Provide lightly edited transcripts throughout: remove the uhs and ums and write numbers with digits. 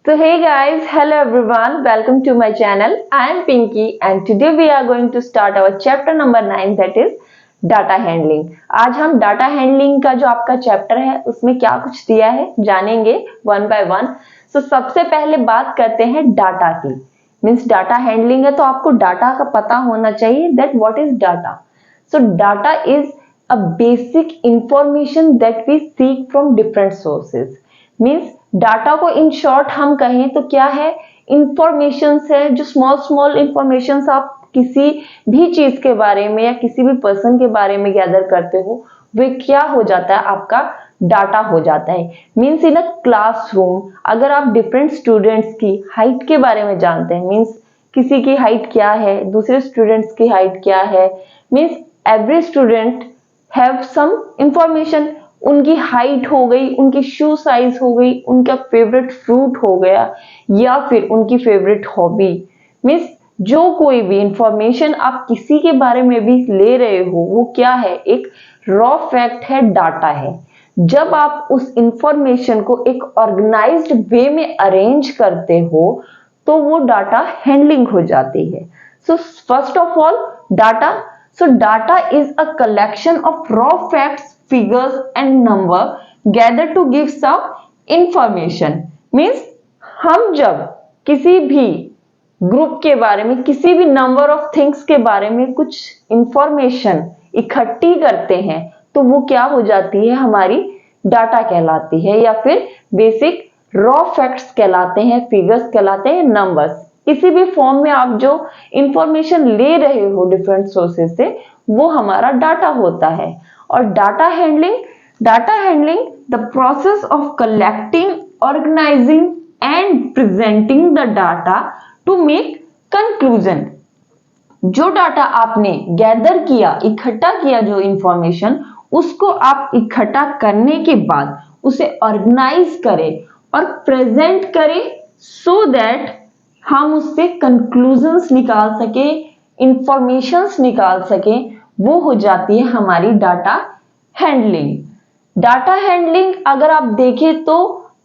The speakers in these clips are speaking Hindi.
So hey guys, hello everyone, welcome to my channel. I am Pinky and today we are going to start our chapter number 9 that is data handling. आज हम डाटा हैंडलिंग का जो आपका चैप्टर है उसमें क्या कुछ दिया है जानेंगे वन बाय वन। सो सबसे पहले बात करते हैं डाटा की। मीन्स डाटा हैंडलिंग है तो आपको डाटा का पता होना चाहिए that what is data. So data is a basic information that we seek from different sources. Means data को इन शॉर्ट हम कहें तो क्या है, इंफॉर्मेशन है जो स्मॉल स्मॉल इंफॉर्मेशन आप किसी भी चीज के बारे में या किसी भी पर्सन के बारे में गैदर करते हो, वे क्या हो जाता है, आपका डाटा हो जाता है। मीन्स इन अ क्लासरूम अगर आप डिफरेंट स्टूडेंट्स की हाइट के बारे में जानते हैं, मीन्स किसी की हाइट क्या है, दूसरे स्टूडेंट्स की हाइट क्या है, means every student have some information. उनकी हाइट हो गई, उनकी शू साइज हो गई, उनका फेवरेट फ्रूट हो गया या फिर उनकी फेवरेट हॉबी। मीन्स जो कोई भी इंफॉर्मेशन आप किसी के बारे में भी ले रहे हो वो क्या है, एक रॉ फैक्ट है, डाटा है। जब आप उस इंफॉर्मेशन को एक ऑर्गेनाइज्ड वे में अरेंज करते हो तो वो डाटा हैंडलिंग हो जाती है। So first of all data, so data is a collection of raw facts, figures and number gathered to give some information। means हम जब किसी भी ग्रुप के बारे में, किसी भी नंबर ऑफ थिंग्स के बारे में कुछ इंफॉर्मेशन इकट्ठी करते हैं तो वो क्या हो जाती है, हमारी डाटा कहलाती है या फिर बेसिक रॉ फैक्ट्स कहलाते हैं, फिगर्स कहलाते हैं, नंबर्स। किसी भी फॉर्म में आप जो इंफॉर्मेशन ले रहे हो डिफरेंट सोर्सेज से वो हमारा डाटा होता है। और data handling the process of collecting, organizing and presenting the data to make conclusion. जो डाटा आपने गैदर किया, इकट्ठा किया, जो इंफॉर्मेशन, उसको आप इकट्ठा करने के बाद उसे ऑर्गेनाइज करें और प्रेजेंट करें सो दैट हम उससे कंक्लूजन्स निकाल सके, इंफॉर्मेशंस निकाल सके, वो हो जाती है हमारी डाटा हैंडलिंग। डाटा हैंडलिंग अगर आप देखें तो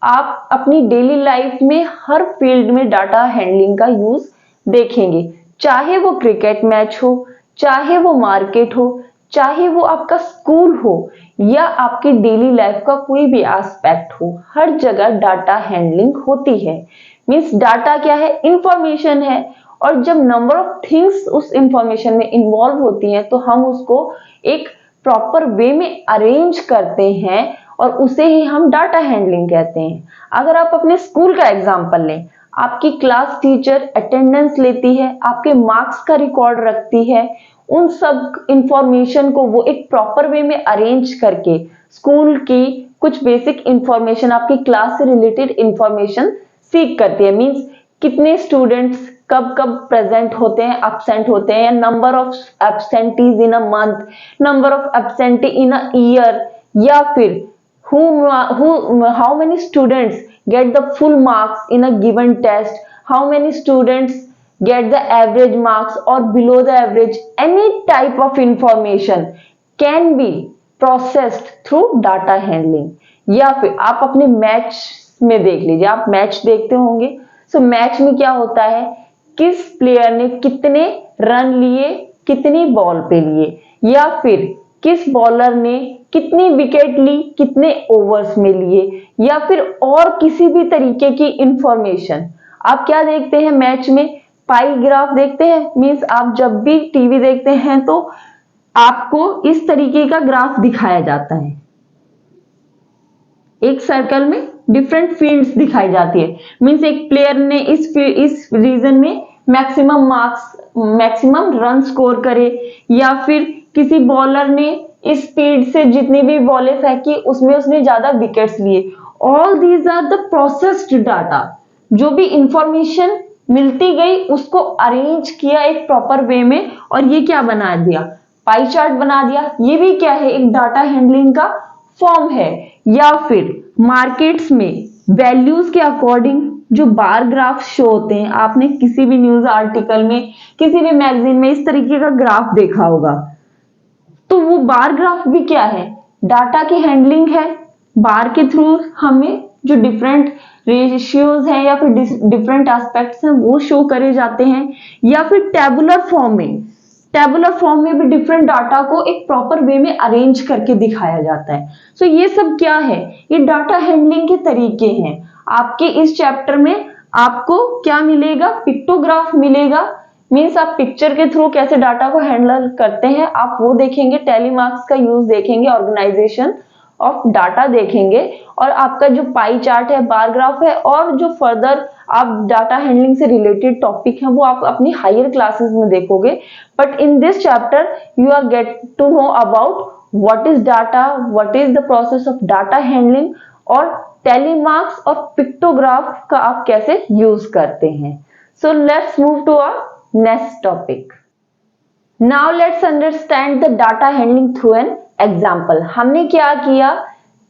आप अपनी डेली लाइफ में हर फील्ड में डाटा हैंडलिंग का यूज देखेंगे। चाहे वो क्रिकेट मैच हो, चाहे वो मार्केट हो, चाहे वो आपका स्कूल हो या आपकी डेली लाइफ का कोई भी एस्पेक्ट हो, हर जगह डाटा हैंडलिंग होती है। मीन्स डाटा क्या है, इंफॉर्मेशन है, और जब नंबर ऑफ थिंग्स उस इंफॉर्मेशन में इन्वॉल्व होती हैं तो हम उसको एक प्रॉपर वे में अरेंज करते हैं और उसे ही हम डाटा हैंडलिंग कहते हैं। अगर आप अपने स्कूल का एग्जांपल लें, आपकी क्लास टीचर अटेंडेंस लेती है, आपके मार्क्स का रिकॉर्ड रखती है, उन सब इंफॉर्मेशन को वो एक प्रॉपर वे में अरेंज करके स्कूल की कुछ बेसिक इंफॉर्मेशन, आपकी क्लास से रिलेटेड इंफॉर्मेशन सीख करती है। मींस कितने स्टूडेंट्स कब कब प्रेजेंट होते हैं, एब्सेंट होते हैं, number of absentees in a month, number of absentee in a year, या फिर how many students get the full marks in a given test, how many students get the average marks or below the average, any type of information can be processed through data handling। या फिर आप अपने मैच में देख लीजिए, आप मैच देखते होंगे। सो मैच में क्या होता है, किस प्लेयर ने कितने रन लिए, कितनी बॉल पे लिए, या फिर किस बॉलर ने कितनी विकेट ली, कितने ओवर्स में लिए, या फिर और किसी भी तरीके की इंफॉर्मेशन। आप क्या देखते हैं मैच में, पाई ग्राफ देखते हैं। मींस आप जब भी टीवी देखते हैं तो आपको इस तरीके का ग्राफ दिखाया जाता है, एक सर्कल में डिफरेंट फील्ड्स दिखाई जाती है। मींस एक प्लेयर ने इस रीजन में maximum marks, maximum run score करे, या फिर किसी बॉलर ने इस स्पीड से जितनी भी बॉलें फेंकी उसमें उसने ज्यादा विकेट्स लिए। All these are the processed data. जो भी इंफॉर्मेशन मिलती गई उसको अरेंज किया एक प्रॉपर वे में और ये क्या बना दिया, पाई चार्ट बना दिया। ये भी क्या है, एक डाटा हैंडलिंग का फॉर्म है। या फिर मार्केट्स में वैल्यूज के अकॉर्डिंग जो बार ग्राफ शो होते हैं, आपने किसी भी न्यूज आर्टिकल में, किसी भी मैगजीन में इस तरीके का ग्राफ देखा होगा, तो वो बार ग्राफ भी क्या है, डाटा की हैंडलिंग है। बार के थ्रू हमें जो डिफरेंट रेशियोज हैं या फिर डिफरेंट एस्पेक्ट्स हैं वो शो करे जाते हैं, या फिर टेबुलर फॉर्म में भी डिफरेंट डाटा को एक प्रॉपर वे में अरेंज करके दिखाया जाता है। सो ये सब क्या है, ये डाटा हैंडलिंग के तरीके हैं। आपके इस चैप्टर में आपको क्या मिलेगा, पिक्टोग्राफ मिलेगा, मीन्स आप पिक्चर के थ्रू कैसे डाटा को हैंडल करते हैं आप वो देखेंगे, टेलीमार्क्स का यूज देखेंगे, ऑर्गेनाइजेशन ऑफ डाटा देखेंगे, और आपका जो पाई चार्ट है, बार ग्राफ है, और जो फर्दर आप डाटा हैंडलिंग से रिलेटेड टॉपिक है वो आप अपनी हायर क्लासेस में देखोगे। But in this chapter you are get to know about what is data, what is the process of data handling, और टेलीमार्क्स और पिक्टोग्राफ का आप कैसे यूज करते हैं। So let's move to our next topic. Now let's understand the data handling through an example. हमने क्या किया,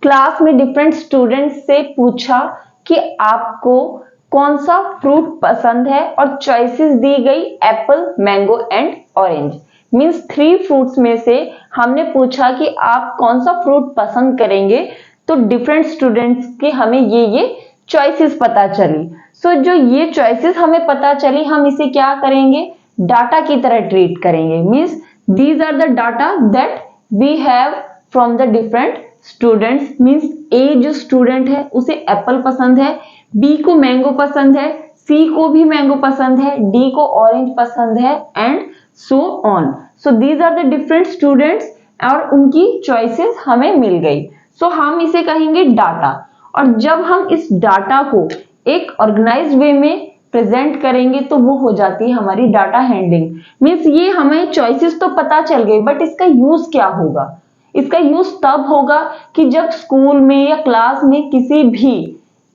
क्लास में डिफरेंट स्टूडेंट्स से पूछा कि आपको कौन सा फ्रूट पसंद है, और चॉइसेस दी गई Apple, mango and orange. Means 3 fruits में से हमने पूछा कि आप कौन सा फ्रूट पसंद करेंगे, तो डिफरेंट स्टूडेंट्स की हमें ये चॉइसेस पता चली। सो जो ये चॉइसेस हमें पता चली, हम इसे क्या करेंगे, डाटा की तरह ट्रीट करेंगे। Means these are the data that we have from the different students. Means a जो स्टूडेंट है उसे एप्पल पसंद है, बी को मैंगो पसंद है, सी को भी मैंगो पसंद है, डी को ऑरेंज पसंद है, and so on. So these are the different students और उनकी चॉइसेस हमें मिल गई। सो हम इसे कहेंगे डाटा। और जब हम इस डाटा को एक ऑर्गेनाइज्ड वे में प्रेजेंट करेंगे तो वो हो जाती है हमारी डाटा हैंडलिंग। मींस ये हमें चॉइसेस तो पता चल गई, बट इसका यूज क्या होगा, इसका यूज तब होगा कि जब स्कूल में या क्लास में किसी भी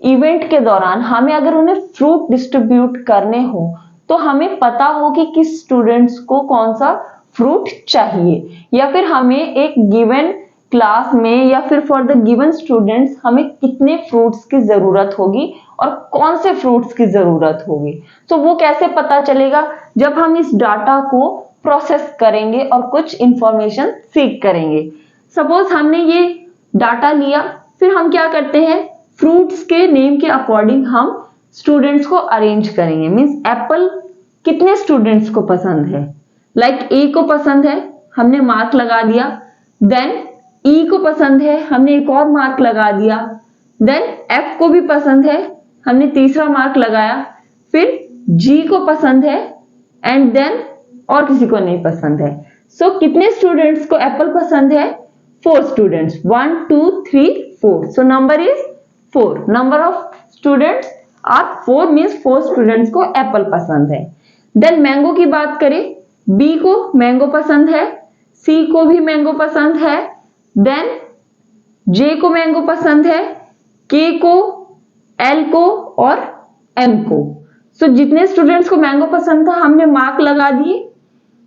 इवेंट के दौरान हमें अगर उन्हें फ्रूट डिस्ट्रीब्यूट करने हो तो हमें पता हो कि किस स्टूडेंट्स को कौन सा फ्रूट चाहिए, या फिर हमें एक गिवन क्लास में या फिर फॉर द गिवन स्टूडेंट्स हमें कितने फ्रूट्स की जरूरत होगी और कौन से फ्रूट्स की जरूरत होगी। तो वो कैसे पता चलेगा, जब हम इस डाटा को प्रोसेस करेंगे और कुछ इंफॉर्मेशन सीख करेंगे। सपोज हमने ये डाटा लिया, फिर हम क्या करते हैं, फ्रूट्स के नेम के अकॉर्डिंग हम स्टूडेंट्स को अरेंज करेंगे। मींस एप्पल कितने स्टूडेंट्स को पसंद है, लाइक ए को पसंद है, हमने मार्क लगा दिया। देन ई को पसंद है, हमने एक और मार्क लगा दिया। देन एफ को भी पसंद है, हमने तीसरा मार्क लगाया। फिर जी को पसंद है, एंड देन और किसी को नहीं पसंद है। सो कितने स्टूडेंट्स को एप्पल पसंद है, 4 students, 1 2 3 4। So number is 4, number of students are 4, means 4 students को एप्पल पसंद है। देन मैंगो की बात करें, बी को मैंगो पसंद है, सी को भी मैंगो पसंद है, देन जे को मैंगो पसंद है, के को, एल को और एम को। सो जितने स्टूडेंट्स को मैंगो पसंद था हमने मार्क लगा दिए।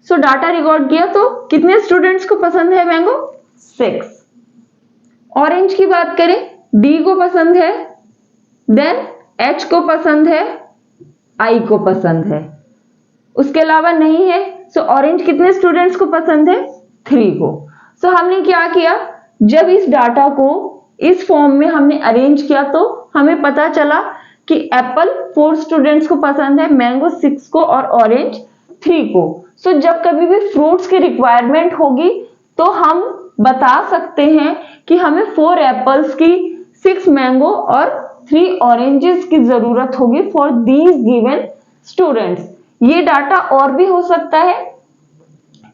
सो डाटा रिकॉर्ड किया, तो कितने स्टूडेंट्स को पसंद है मैंगो, 6। ऑरेंज की बात करें, डी को पसंद है, देन एच को पसंद है, आई को पसंद है, उसके अलावा नहीं है। सो ऑरेंज कितने स्टूडेंट्स को पसंद है, 3 को। सो हमने क्या किया, जब इस डाटा को इस फॉर्म में हमने अरेंज किया तो हमें पता चला कि एप्पल 4 स्टूडेंट्स को पसंद है, मैंगो 6 को और ऑरेंज 3 को। सो जब कभी भी फ्रूट्स की रिक्वायरमेंट होगी तो हम बता सकते हैं कि हमें 4 एप्पल्स की, 6 मैंगो और 3 ऑरेंजेस की जरूरत होगी फॉर दीज गिवन स्टूडेंट्स। ये डाटा और भी हो सकता है,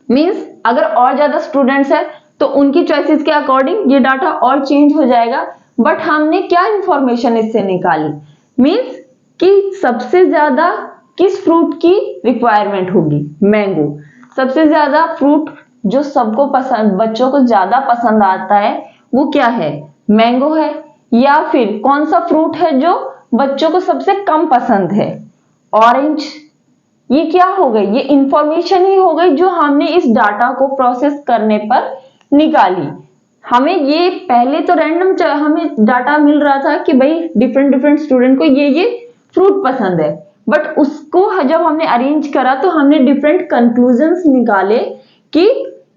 मींस अगर और ज्यादा स्टूडेंट्स है तो उनकी चॉइसेस के अकॉर्डिंग ये डाटा और चेंज हो जाएगा। बट हमने क्या इंफॉर्मेशन इससे निकाली, मींस कि सबसे ज्यादा किस फ्रूट की रिक्वायरमेंट होगी, मैंगो। सबसे ज्यादा फ्रूट जो सबको पसंद, बच्चों को ज्यादा पसंद आता है वो क्या है, मैंगो है। या फिर कौन सा फ्रूट है जो बच्चों को सबसे कम पसंद है, ऑरेंज। ये क्या हो गई, ये इंफॉर्मेशन ही हो गई जो हमने इस डाटा को प्रोसेस करने पर निकाली। हमें ये पहले तो रैंडम हमें डाटा मिल रहा था कि भाई डिफरेंट स्टूडेंट को ये फ्रूट पसंद है, बट उसको जब हमने अरेंज करा तो हमने डिफरेंट कंक्लूजन्स निकाले कि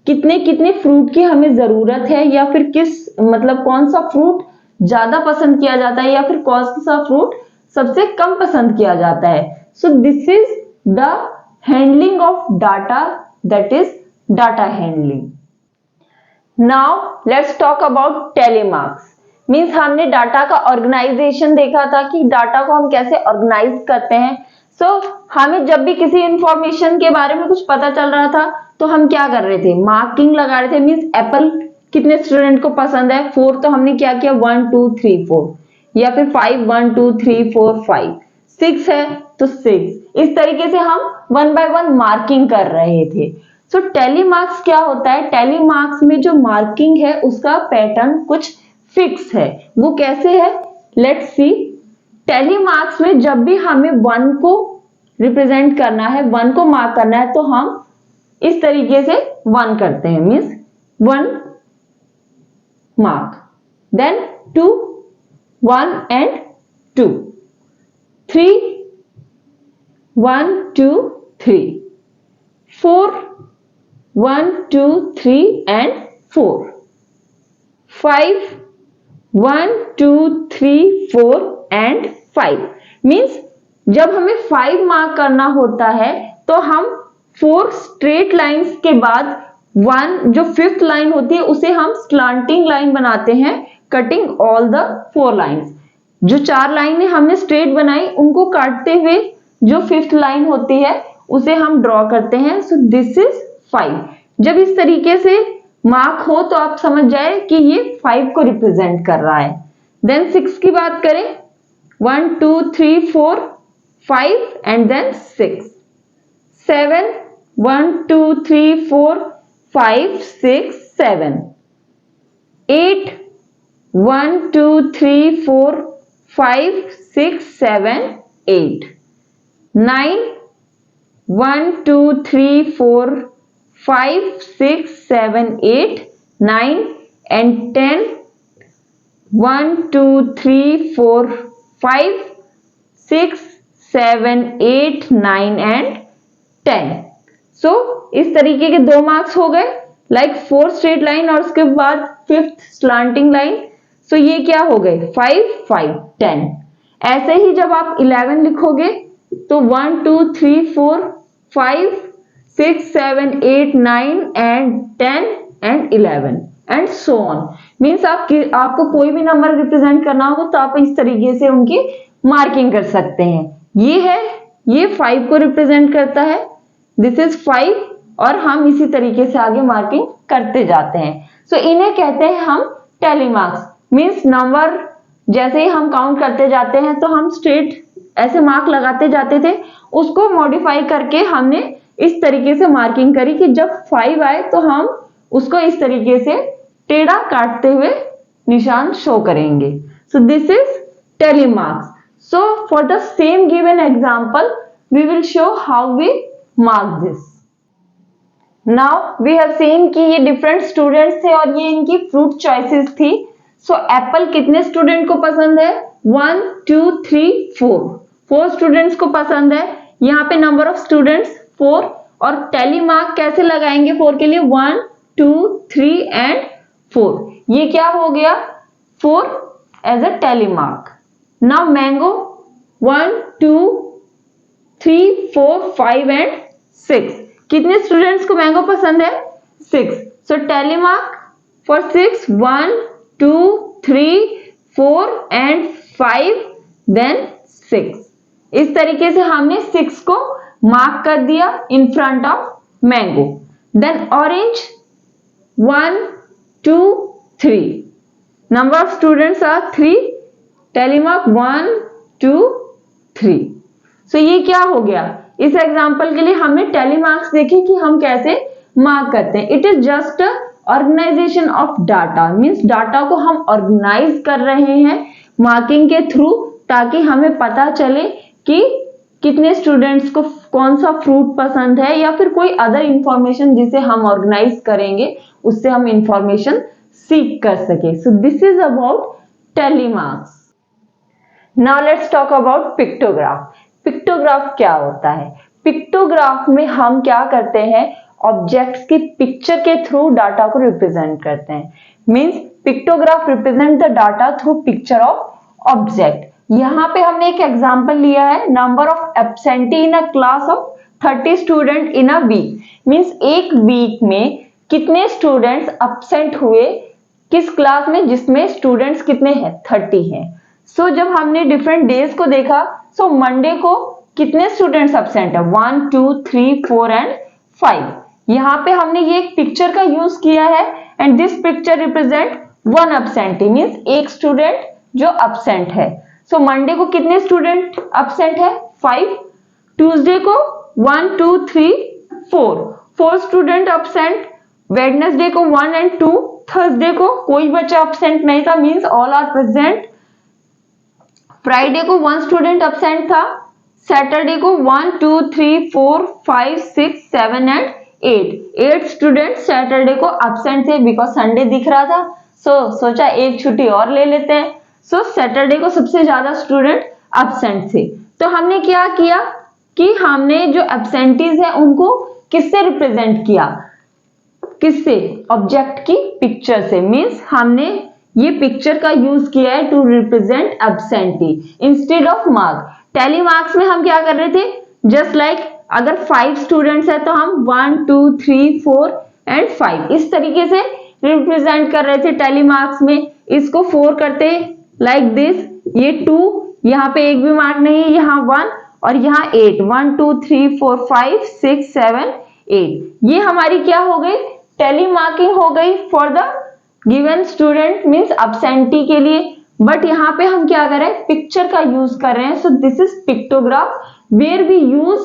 कितने कितने फ्रूट की हमें जरूरत है, या फिर किस मतलब कौन सा फ्रूट ज्यादा पसंद किया जाता है या फिर कौन सा फ्रूट सबसे कम पसंद किया जाता है। सो this is the handling of data, that is data handling. Now let's talk about tally marks. Means हमने डाटा का ऑर्गेनाइजेशन देखा था कि डाटा को हम कैसे ऑर्गेनाइज करते हैं। हमें जब भी किसी इंफॉर्मेशन के बारे में कुछ पता चल रहा था तो हम क्या कर रहे थे, मार्किंग लगा रहे थे। मीन्स एप्पल कितने स्टूडेंट को पसंद है, 4, तो हमने क्या किया 1 2 3 4, या फिर 5 1 2 3 4 5, 6 है तो 6। इस तरीके से हम 1 बाय 1 मार्किंग कर रहे थे। टैली मार्क्स क्या होता है, टैली मार्क्स में जो मार्किंग है उसका पैटर्न कुछ फिक्स है। वो कैसे है, लेट्स सी। टैली मार्क्स में जब भी हमें 1 को रिप्रेजेंट करना है, 1 को मार्क करना है, तो हम इस तरीके से 1 करते हैं, means 1 mark, then 2 1 and 2, 3 1 2 3, 4 1 2 3 and 4, 5 1 2 3 4 and 5। Means जब हमें 5 मार्क करना होता है तो हम 4 स्ट्रेट लाइंस के बाद 1 जो 5th लाइन होती है उसे हम स्लांटिंग लाइन बनाते हैं, कटिंग ऑल द 4 लाइंस। जो 4 लाइनें हमने स्ट्रेट बनाई उनको काटते हुए जो 5th लाइन होती है उसे हम ड्रॉ करते हैं। So this is 5। जब इस तरीके से मार्क हो तो आप समझ जाए कि ये 5 को रिप्रेजेंट कर रहा है। देन 6 की बात करें, 1 2 3 4 5 एंड देन 6, 7 1 2 3 4 5 6 7, 8 1 2 3 4 5 6 7 8, 9 1 2 3 4 5 6 7 8 9 and 10, 1 2 3 4 5 6 7 8 9 and 10। सो इस तरीके के 2 मार्क्स हो गए, लाइक 4 स्ट्रेट लाइन और उसके बाद 5th स्लांटिंग लाइन। सो ये क्या हो गए 5 5 10। ऐसे ही जब आप 11 लिखोगे तो 1 2 3 4 5 6 7 8 9 and 10 and 11 and so on। Means आपको कोई भी नंबर रिप्रेजेंट करना हो तो आप इस तरीके से उनकी मार्किंग कर सकते हैं। ये 5 को रिप्रेजेंट करता है, दिस इज 5, और हम इसी तरीके से आगे मार्किंग करते जाते हैं। सो इन्हें कहते हैं हम टैली मार्क्स। मीन्स नंबर जैसे ही हम काउंट करते जाते हैं तो हम स्ट्रेट ऐसे मार्क लगाते जाते थे, उसको मॉडिफाई करके हमने इस तरीके से मार्किंग करी कि जब 5 आए तो हम उसको इस तरीके से टेढ़ा काटते हुए निशान शो करेंगे। So this is tally marks. So for the same given example we will show how we mark this. Now we have seen कि ये डिफरेंट स्टूडेंट्स थे और ये इनकी फ्रूट चॉइसेस थी। सो एप्पल कितने स्टूडेंट को पसंद है, 1 2 3 4 स्टूडेंट्स को पसंद है। यहाँ पे नंबर ऑफ स्टूडेंट्स 4, और टैली मार्क कैसे लगाएंगे 4 के लिए, 1 2 3 एंड 4। ये क्या हो गया 4 as a tally mark. Now mango 1 2 3 4 5 and 6। कितने स्टूडेंट्स को मैंगो पसंद है, 6। So tally mark for 6 1 2 3 4 and 5 then 6। इस तरीके से हमने 6 को मार्क कर दिया in front of mango. Then orange 1 2 3, number of students are 3, tally mark 1 2 3। So ये क्या हो गया, इस एग्जांपल के लिए हमने टैली मार्क्स देखे कि हम कैसे मार्क करते हैं। It is just organization of data. Means data को हम ऑर्गेनाइज कर रहे हैं मार्किंग के थ्रू, ताकि हमें पता चले कि कितने स्टूडेंट्स को कौन सा फ्रूट पसंद है, या फिर कोई अदर इंफॉर्मेशन जिसे हम ऑर्गेनाइज करेंगे उससे हम इंफॉर्मेशन सीख कर सके। सो this is about tally marks. Now let's talk about pictograph. Pictograph क्या होता है, पिक्टोग्राफ में हम क्या करते हैं, ऑब्जेक्ट्स की पिक्चर के थ्रू डाटा को रिप्रेजेंट करते हैं। Means pictograph represent the data through picture of object. यहाँ पे हमने एक एग्जांपल लिया है, number of absentee in a class of 30 student in a week. Means एक वीक में कितने स्टूडेंट्स एब्सेंट हुए किस क्लास में, जिसमें स्टूडेंट्स कितने हैं, 30 हैं। सो जब हमने डिफरेंट डेज को देखा, सो मंडे को कितने स्टूडेंट्स एब्सेंट है, 1 2 3 4 एंड 5। यहाँ पे हमने ये एक पिक्चर का यूज किया है and this picture represent one absentee, means एक स्टूडेंट जो एब्सेंट है। सो मंडे को कितने स्टूडेंट एब्सेंट है, 5। ट्यूसडे को 1 2 3 4 स्टूडेंट एब्सेंट। वेडनेसडे को 1 एंड 2। थर्सडे को कोई बच्चा एब्सेंट नहीं था, means all are present. Friday को 1 स्टूडेंट एब्सेंट था। सैटरडे को 1 2 3 4 5 6 7 एंड 8 स्टूडेंट सैटरडे को एब्सेंट थे बिकॉज संडे दिख रहा था। सोचा एक छुट्टी और ले लेते हैं। सैटरडे को सबसे ज्यादा स्टूडेंट एब्सेंट थे। तो हमने क्या किया कि हमने जो एब्सेंटीज है उनको किससे रिप्रेजेंट किया, किससे, ऑब्जेक्ट की पिक्चर से। मींस हमने ये पिक्चर का यूज किया है to represent absentee instead of mark. Tally marks में हम क्या कर रहे थे, जस्ट लाइक अगर 5 स्टूडेंट्स है तो हम 1 2 3 4 एंड 5 इस तरीके से रिप्रेजेंट कर रहे थे टैली मार्क्स में। इसको 4 करते लाइक दिस, ये 2, यहाँ पे एक भी मार्क नहीं है, यहाँ 1 और यहाँ 8, 1 2 3 4 5 6 7 8। ये हमारी क्या हो गई, टैली मार्किंग हो गई for the given student, means absentee के लिए। बट यहाँ पे हम क्या कर रहे हैं, पिक्चर का यूज कर रहे हैं। So this is pictograph where we use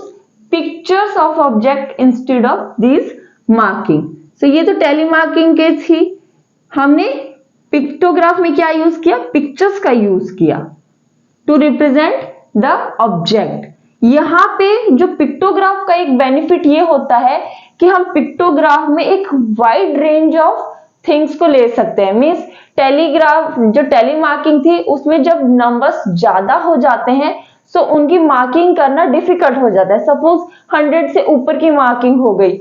pictures of object instead of this marking. So ये तो टैली मार्किंग के थी। हमने पिक्टोग्राफ में क्या यूज किया, पिक्चर्स का यूज किया टू रिप्रेजेंट द ऑब्जेक्ट। यहाँ पे जो पिक्टोग्राफ का एक बेनिफिट ये होता है कि हम पिक्टोग्राफ में एक वाइड रेंज ऑफ थिंग्स को ले सकते हैं। मीन्स टेलीग्राफ जो टेली मार्किंग थी उसमें जब नंबर्स ज्यादा हो जाते हैं सो उनकी मार्किंग करना डिफिकल्ट हो जाता है। सपोज 100 से ऊपर की मार्किंग हो गई,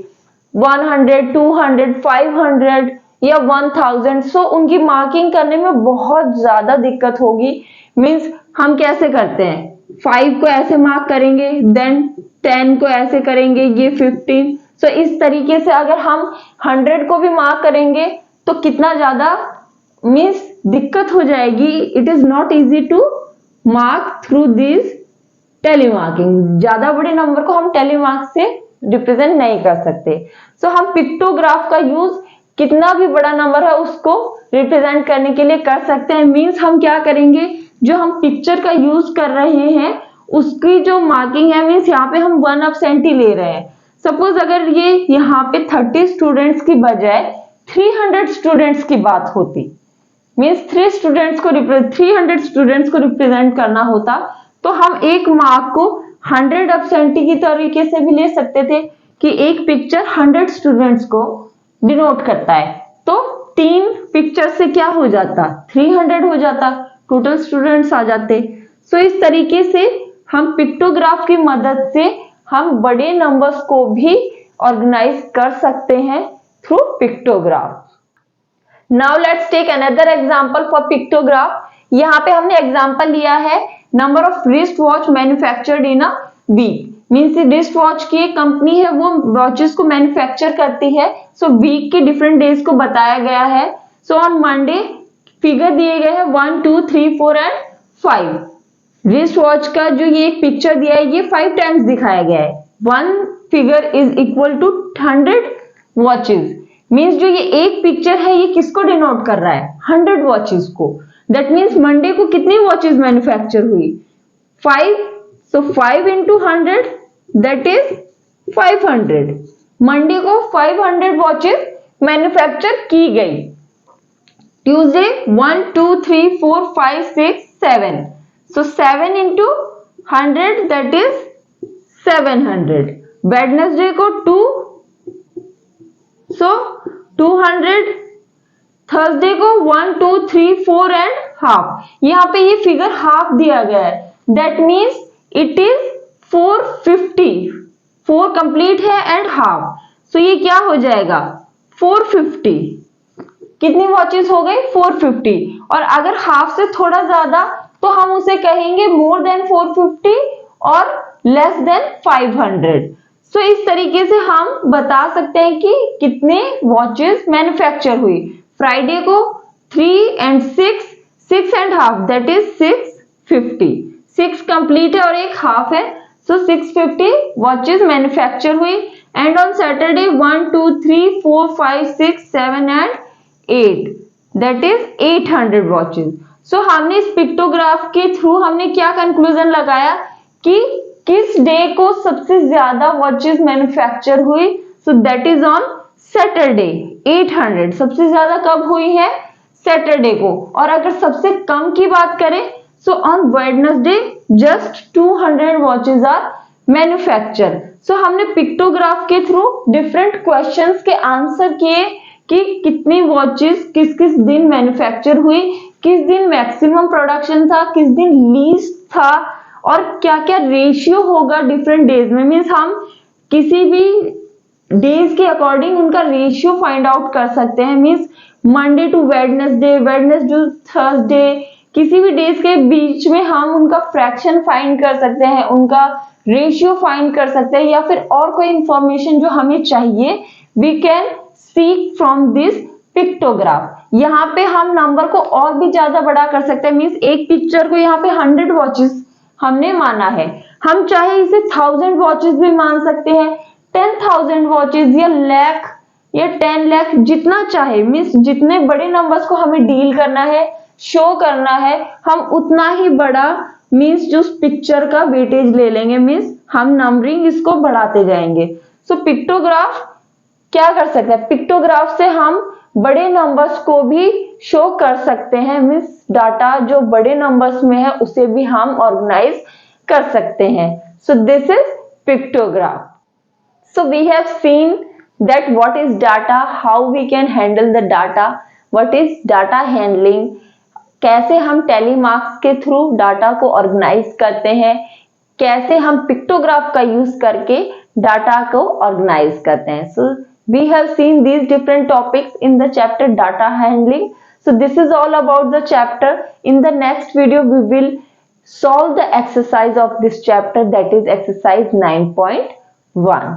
100 200 500 या 1000, सो उनकी मार्किंग करने में बहुत ज्यादा दिक्कत होगी। मीन्स हम कैसे करते हैं, 5 को ऐसे मार्क करेंगे, देन 10 को ऐसे करेंगे, ये 15। सो इस तरीके से अगर हम 100 को भी मार्क करेंगे तो कितना ज्यादा मीन्स दिक्कत हो जाएगी। It is not easy to mark through this tally marking. ज्यादा बड़े नंबर को हम टेली मार्क से रिप्रेजेंट नहीं कर सकते। सो हम पिक्टोग्राफ का यूज कितना भी बड़ा नंबर है उसको रिप्रेजेंट करने के लिए कर सकते हैं। मीन्स हम क्या करेंगे, जो हम पिक्चर का यूज कर रहे हैं उसकी जो मार्किंग है, मीन्स यहाँ पे हम 1 एब्सेंटी ले रहे हैं। सपोज अगर ये यहाँ पे 30 स्टूडेंट्स की बजाय 300 स्टूडेंट्स की बात होती, मीन्स 300 स्टूडेंट्स को रिप्रेजेंट करना होता, तो हम एक मार्क को 100 एब्सेंटी की तरीके से भी ले सकते थे कि एक पिक्चर 100 स्टूडेंट्स को डिनोट करता है। तो 3 पिक्चर से क्या हो जाता, 300 हो जाता, टोटल स्टूडेंट्स आ जाते। सो इस तरीके से हम पिक्टोग्राफ की मदद से हम बड़े नंबर्स को भी ऑर्गेनाइज कर सकते हैं through pictograph. Now let's take another example for pictograph. यहाँ पे हमने एग्जांपल लिया है number of wrist watch manufactured in a week. Means wrist watch की एक कंपनी है, वो वॉचेस को मैन्युफैक्चर करती है। सो वीक के डिफरेंट डेज को बताया गया है। सो ऑन मंडे फिगर दिए गए हैं 1 2 3 4 एंड 5। रिस्ट वॉच का जो ये पिक्चर दिया है ये 5 टाइम्स दिखाया गया है। 1 figure is equal to 100 watches. Means जो ये एक पिक्चर है ये किसको डिनोट कर रहा है, 100 वॉचेस को। दैट मीन्स मंडे को कितनी वॉचेस मैन्युफैक्चर हुई, 5। सो 5 into 100 दैट इज 500। मंडे को 500 वॉचेस मैन्युफैक्चर की गई। Tuesday 1 2 3 4 5 6 7। So 7 into 100 that is 700। Wednesday को 2, सो 200। थर्सडे को 1 2 3 4 एंड हाफ। यहाँ पे ये फिगर हाफ दिया गया है, that means it is 450। 4 complete है एंड हाफ, सो ये क्या हो जाएगा 450। कितनी वॉचेस हो गई 450, और अगर हाफ से थोड़ा ज्यादा तो हम उसे कहेंगे मोर देन 450 और लेस देन 500। सो इस तरीके से हम बता सकते हैं कि कितने वॉचेस मैन्युफैक्चर हुई। फ्राइडे को 3 and 6 and half that is 650, 6 complete है और एक हाफ है, सो 650 वॉचेस मैन्युफैक्चर हुई। And on Saturday 1 2 3 4 5 6 7 and 8 that is 800 watches. So हमने इस पिक्टोग्राफ के थ्रू हमने क्या कंक्लूजन लगाया कि किस डे को सबसे ज्यादा वॉचेस मैन्युफैक्चर हुई, so that is on Saturday 800। सबसे ज्यादा कब हुई है? सैटरडे को। और अगर सबसे कम की बात करें so on Wednesday just 200 watches are manufacture. So हमने पिक्टोग्राफ के थ्रू डिफरेंट क्वेश्चंस के आंसर किए कि कितनी वॉचेस किस किस दिन मैन्युफैक्चर हुई, किस दिन मैक्सिमम प्रोडक्शन था, किस दिन लीस्ट था, और क्या क्या रेशियो होगा डिफरेंट डेज में। मीन्स हम किसी भी डेज के अकॉर्डिंग उनका रेशियो फाइंड आउट कर सकते हैं। Means Monday to Wednesday, Wednesday to Thursday, किसी भी डेज के बीच में हम उनका फ्रैक्शन फाइंड कर सकते हैं, उनका रेशियो फाइंड कर सकते हैं, या फिर और कोई इंफॉर्मेशन जो हमें चाहिए we can seek from this pictograph. यहाँ पे हम नंबर को और भी ज्यादा बड़ा कर सकते हैं। मीन्स एक पिक्चर को यहाँ पे 100 वॉचेस हमने माना है, हम चाहे इसे 1000 वॉचेस भी मान सकते हैं, 10,000 वॉचेस या लाख या 10 लाख, जितना चाहे। मीन्स जितने बड़े नंबर्स को हमें डील करना है, शो करना है, हम उतना ही बड़ा मीन्स जो पिक्चर का वेटेज ले लेंगे। मीन्स हम नंबरिंग इसको बढ़ाते जाएंगे। सो पिक्टोग्राफ क्या कर सकते हैं? पिक्टोग्राफ से हम बड़े नंबर्स को भी शो कर सकते हैं। मीन्स डाटा जो बड़े नंबर्स में है उसे भी हम ऑर्गेनाइज कर सकते हैं। So this is pictograph. So we have seen that what is data, how we can handle the data, what is data handling, कैसे हम टेलीमार्क्स के थ्रू डाटा को ऑर्गेनाइज करते हैं, कैसे हम पिक्टोग्राफ का यूज करके डाटा को ऑर्गेनाइज करते हैं। So we have seen these different topics in the chapter data handling. So this is all about the chapter. In the next video we will solve the exercise of this chapter, that is exercise 9.1.